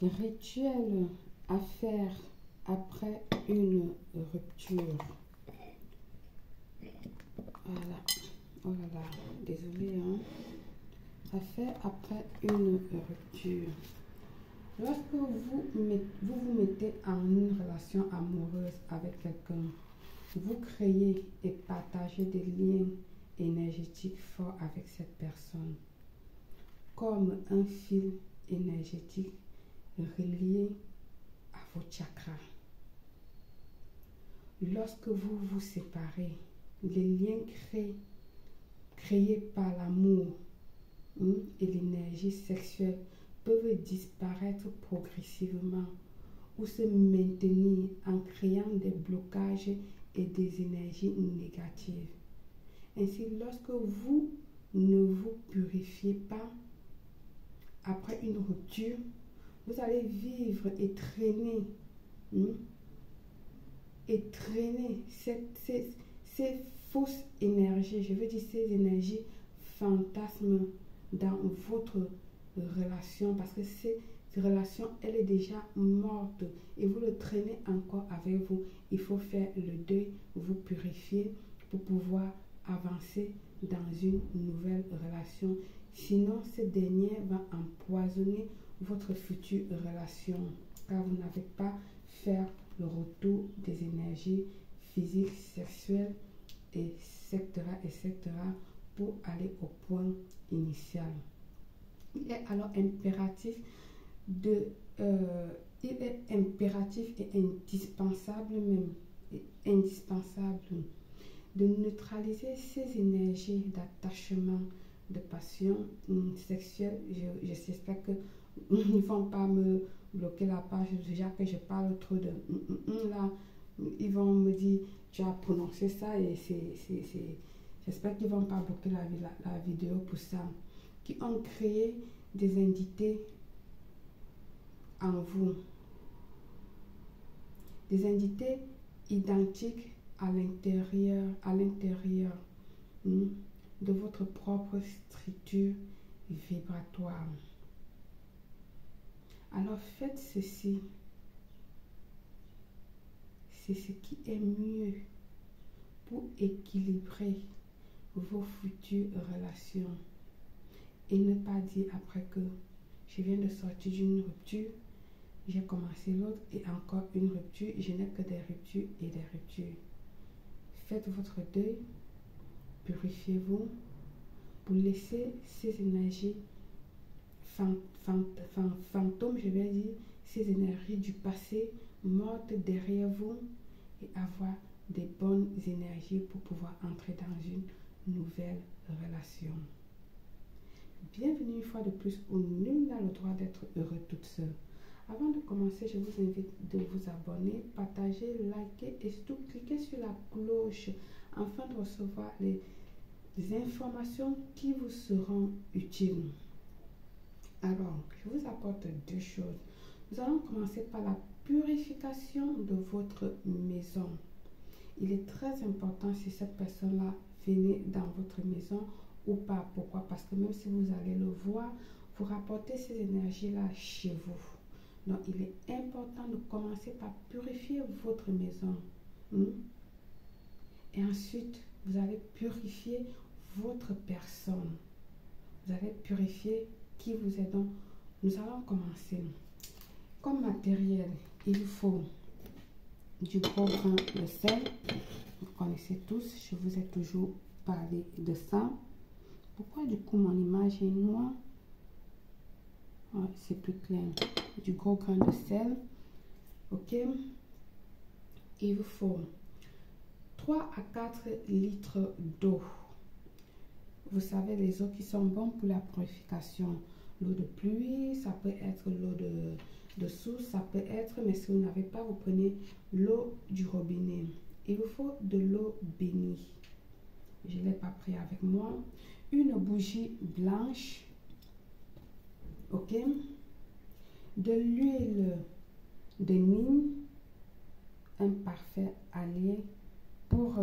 Rituel à faire après une rupture. Voilà. Oh là là, désolé, hein. À faire après une rupture. Lorsque vous mettez en une relation amoureuse avec quelqu'un, vous créez et partagez des liens énergétiques forts avec cette personne, comme un fil énergétique relié à vos chakras. Lorsque vous vous séparez, les liens créés par l'amour et l'énergie sexuelle peuvent disparaître progressivement ou se maintenir en créant des blocages et des énergies négatives. Ainsi, lorsque vous ne vous purifiez pas après une rupture, vous allez vivre et traîner ces fausses énergies, je veux dire ces énergies fantasmes dans votre relation, parce que cette relation, elle est déjà morte et vous le traînez encore avec vous. Il faut faire le deuil, vous purifier pour pouvoir avancer dans une nouvelle relation. Sinon, ce dernier va empoisonner votre future relation, car vous n'avez pas fait le retour des énergies physiques, sexuelles, etc., pour aller au point initial. Il est alors impératif et indispensable de neutraliser ces énergies d'attachement, de passion sexuelle. J'espère que ils ne vont pas me bloquer la page déjà que je parle trop de là. Ils vont me dire tu as prononcé ça et j'espère qu'ils ne vont pas bloquer la vidéo pour ça. Qui ont créé des entités en vous, des entités identiques à l'intérieur de votre propre structure vibratoire. Alors faites ceci, c'est ce qui est mieux pour équilibrer vos futures relations. Et ne pas dire après que je viens de sortir d'une rupture, j'ai commencé l'autre et encore une rupture, je n'ai que des ruptures et des ruptures. Faites votre deuil, purifiez-vous pour laisser ces énergies fantômes, je vais dire, ces énergies du passé mortes derrière vous et avoir des bonnes énergies pour pouvoir entrer dans une nouvelle relation. Bienvenue une fois de plus où nul n'a le droit d'être heureux toute seule. Avant de commencer, je vous invite de vous abonner, partager, liker et surtout cliquer sur la cloche afin de recevoir les informations qui vous seront utiles. Alors, je vous apporte deux choses. Nous allons commencer par la purification de votre maison. Il est très important si cette personne-là venait dans votre maison ou pas. Pourquoi? Parce que même si vous allez le voir, vous rapportez ces énergies-là chez vous. Donc, il est important de commencer par purifier votre maison. Et ensuite, vous allez purifier votre personne. Vous allez purifier qui vous êtes. Donc, nous allons commencer. Comme matériel, il faut du gros grain de sel. Vous connaissez tous, je vous ai toujours parlé de ça. Pourquoi du coup mon image est noire? C'est plus clair. Du gros grain de sel. Ok. Il vous faut 3 à 4 litres d'eau. Vous savez, les eaux qui sont bonnes pour la purification. L'eau de pluie, ça peut être l'eau de source, ça peut être, mais si vous n'avez pas, vous prenez l'eau du robinet. Il vous faut de l'eau bénie. Je ne l'ai pas pris avec moi. Une bougie blanche. Ok. De l'huile de Nîmes. Un parfait allié pour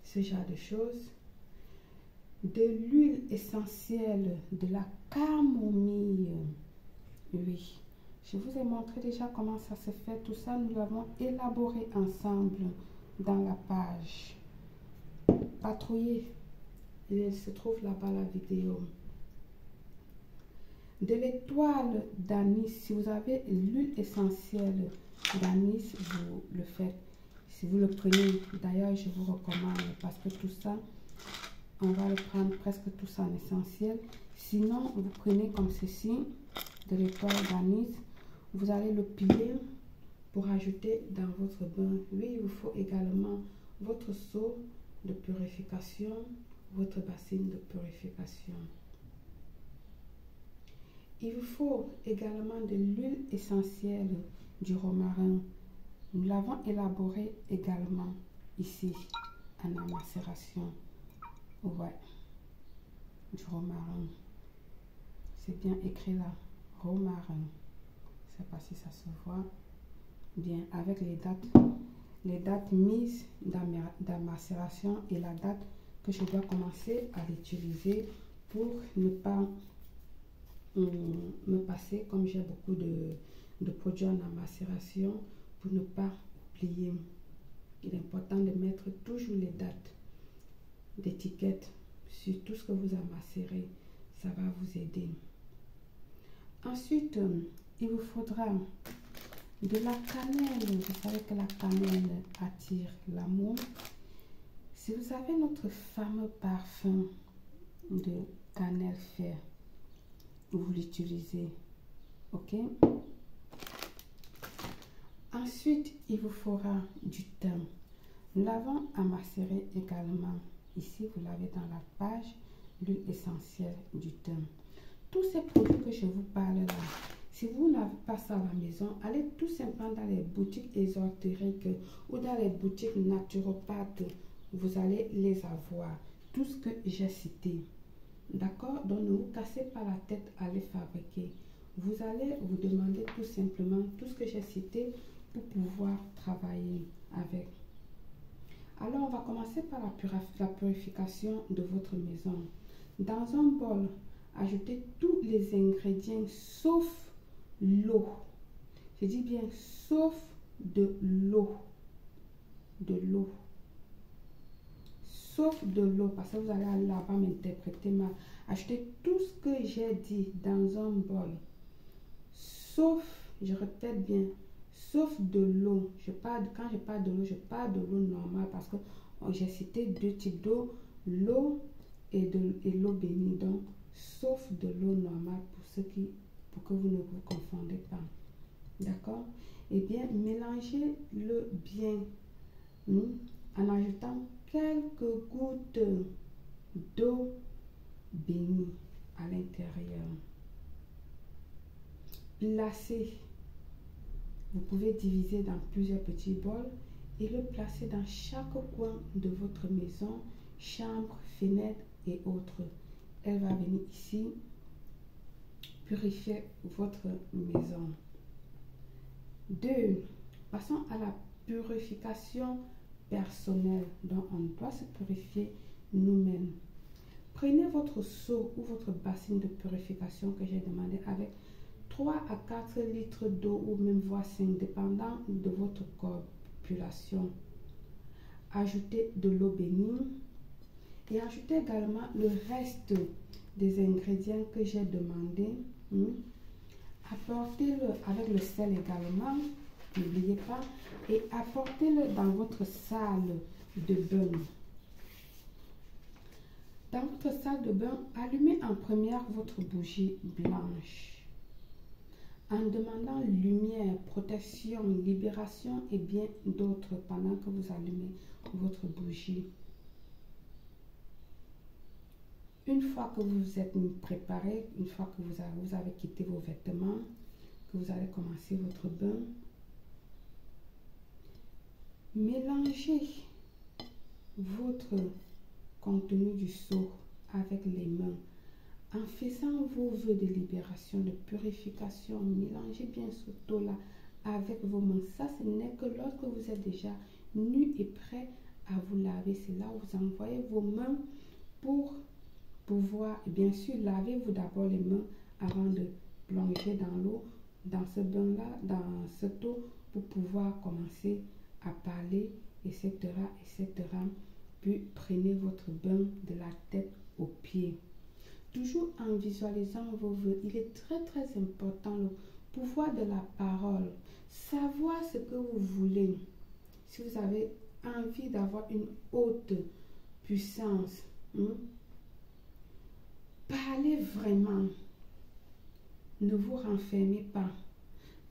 ce genre de choses. De l'huile essentielle de la camomille. Oui, Je vous ai montré déjà comment ça se fait. Tout ça, nous l'avons élaboré ensemble dans la page. Patrouiller. Il se trouve là-bas la vidéo. De l'étoile d'anis. Si vous avez l'huile essentielle d'anis, vous le faites. Si vous le prenez, d'ailleurs, je vous recommande parce que tout ça, on va le prendre presque tout ça en essentiel. Sinon, vous prenez comme ceci, de l'étoile d'anis. Vous allez le piler pour ajouter dans votre bain. Oui, il vous faut également votre seau de purification, votre bassine de purification. Il vous faut également de l'huile essentielle du romarin. Nous l'avons élaboré également ici en macération. Ouais, du romarin. C'est bien écrit là, romarin. Je ne sais pas si ça se voit bien avec les dates mises dans macération et la date que je dois commencer à l'utiliser pour ne pas me passer, comme j'ai beaucoup de produits en macération, pour ne pas oublier. Il est important de mettre toujours les dates d'étiquette sur tout ce que vous avez macéré. Ça va vous aider. Ensuite, il vous faudra de la cannelle. Vous savez que la cannelle attire l'amour. Si vous avez notre fameux parfum de cannelle fer, vous l'utilisez. Ok? Ensuite, il vous faudra du thym. Nous l'avons à macérer également. Ici, vous l'avez dans la page, l'huile essentielle du thym. Tous ces produits que je vous parle là, si vous n'avez pas ça à la maison, allez tout simplement dans les boutiques ésotériques ou dans les boutiques naturopathes. Vous allez les avoir. Tout ce que j'ai cité. D'accord? Donc, ne vous cassez pas la tête à les fabriquer. Vous allez vous demander tout simplement tout ce que j'ai cité pour pouvoir travailler avec. Alors, on va commencer par la purification de votre maison. Dans un bol, ajoutez tous les ingrédients sauf l'eau. Je dis bien sauf de l'eau. De l'eau. Sauf de l'eau, parce que vous allez là-bas m'interpréter mal. Achetez tout ce que j'ai dit dans un bol. Sauf, je répète bien, sauf de l'eau. Quand je parle de l'eau, je parle de l'eau normale parce que j'ai cité deux types d'eau, l'eau et l'eau bénie. Donc, sauf de l'eau normale pour que vous ne vous confondez pas. D'accord? Eh bien, mélangez-le bien en ajoutant quelques gouttes d'eau bénie à l'intérieur. Placez. Vous pouvez diviser dans plusieurs petits bols et le placer dans chaque coin de votre maison, chambre, fenêtre et autres. Elle va venir ici purifier votre maison. 2. Passons à la purification personnelle. Donc, on doit se purifier nous-mêmes. Prenez votre seau ou votre bassine de purification que j'ai demandé avec 3 à 4 litres d'eau ou même voire 5, dépendant de votre population. Ajoutez de l'eau bénie et ajoutez également le reste des ingrédients que j'ai demandé. Apportez-le avec le sel également, n'oubliez pas, et apportez-le dans votre salle de bain. Dans votre salle de bain, allumez en première votre bougie blanche. En demandant lumière, protection, libération et bien d'autres pendant que vous allumez votre bougie. Une fois que vous êtes préparé, une fois que vous avez quitté vos vêtements, que vous allez commencer votre bain, mélangez votre contenu du seau avec les mains. En faisant vos vœux de libération, de purification, mélangez bien ce eau-là avec vos mains. Ça, ce n'est que lorsque vous êtes déjà nu et prêt à vous laver. C'est là où vous envoyez vos mains pour pouvoir, bien sûr, lavez-vous d'abord les mains avant de plonger dans l'eau dans ce bain-là, dans cette eau, pour pouvoir commencer à parler, etc., etc. Puis prenez votre bain de la tête aux pieds. Toujours en visualisant vos vœux. Il est très très important le pouvoir de la parole. Savoir ce que vous voulez. Si vous avez envie d'avoir une haute puissance, parlez vraiment. Ne vous renfermez pas.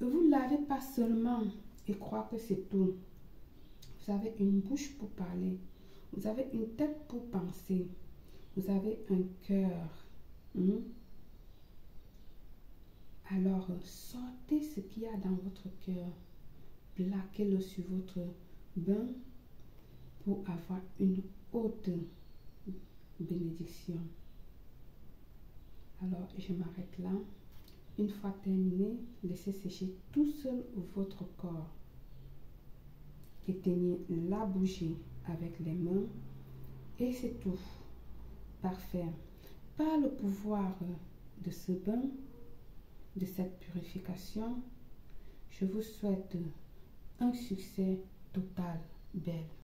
Ne vous lavez pas seulement et croire que c'est tout. Vous avez une bouche pour parler. Vous avez une tête pour penser. Vous avez un cœur. Alors, sortez ce qu'il y a dans votre cœur. Plaquez-le sur votre bain pour avoir une haute bénédiction. Alors, je m'arrête là. Une fois terminé, laissez sécher tout seul votre corps. Éteignez la bougie avec les mains et c'est tout. Parfait. Par le pouvoir de ce bain, de cette purification, je vous souhaite un succès total, belle.